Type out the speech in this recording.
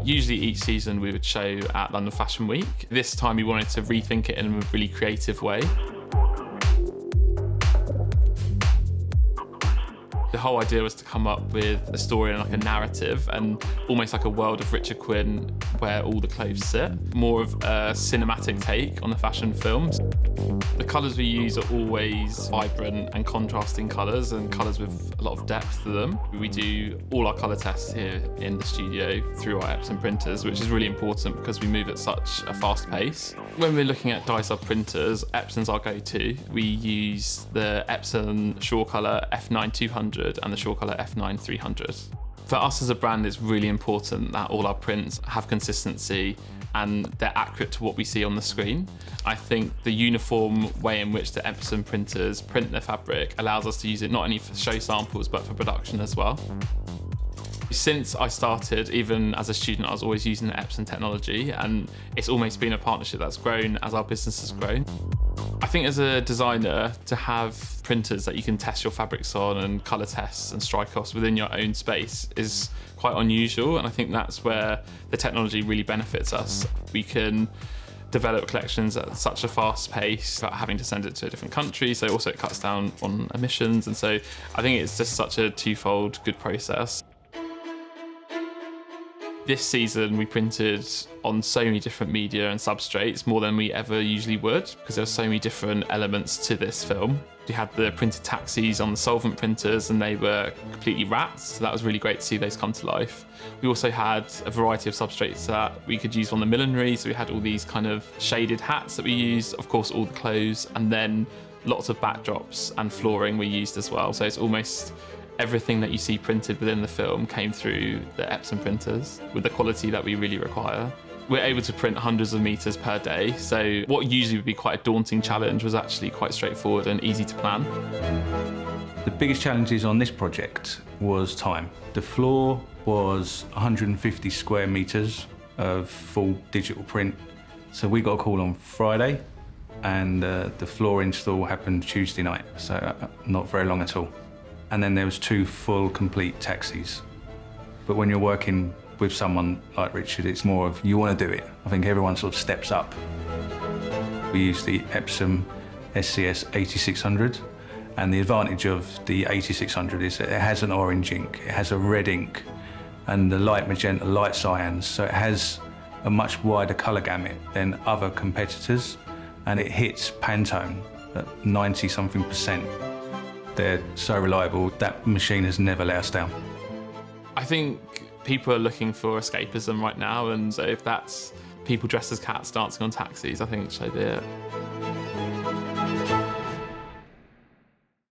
Usually each season we would show at London Fashion Week. This time we wanted to rethink it in a really creative way. The whole idea was to come up with a story and like a narrative and almost like a world of Richard Quinn where all the clothes sit. More of a cinematic take on the fashion films. The colours we use are always vibrant and contrasting colours and colours with a lot of depth to them. We do all our colour tests here in the studio through our Epson printers, which is really important because we move at such a fast pace. When we're looking at dye-sub printers, Epson's our go-to. We use the Epson SureColor F900 and the SureColor F9300. For us as a brand, it's really important that all our prints have consistency and they're accurate to what we see on the screen. I think the uniform way in which the Epson printers print the fabric allows us to use it not only for show samples but for production as well. Since I started, even as a student, I was always using the Epson technology, and it's almost been a partnership that's grown as our business has grown. I think as a designer, to have printers that you can test your fabrics on and colour tests and strike offs within your own space is quite unusual, and I think that's where the technology really benefits us. We can develop collections at such a fast pace without having to send it to a different country, so also it cuts down on emissions, and so I think it's just such a twofold good process. This season we printed on so many different media and substrates, more than we ever usually would, because there were so many different elements to this film. We had the printed taxis on the solvent printers and they were completely wrapped, so that was really great to see those come to life. We also had a variety of substrates that we could use on the millinery, so we had all these kind of shaded hats that we used, of course all the clothes, and then lots of backdrops and flooring we used as well. So it's almost everything that you see printed within the film came through the Epson printers with the quality that we really require. We're able to print hundreds of meters per day, so what usually would be quite a daunting challenge was actually quite straightforward and easy to plan. The biggest challenges on this project was time. The floor was 150 square meters of full digital print, so we got a call on Friday and the floor install happened Tuesday night, so not very long at all. And then there was 2 full, complete taxis. But when you're working with someone like Richard, it's more of you want to do it. I think everyone sort of steps up. We use the Epson SureColor S80600, and the advantage of the 8600 is that it has an orange ink, it has a red ink, and the light magenta, light cyans, so it has a much wider colour gamut than other competitors, and it hits Pantone at 90-something%. They're so reliable, that machine has never let us down. I think people are looking for escapism right now, and so if that's people dressed as cats dancing on taxis, I think so be it.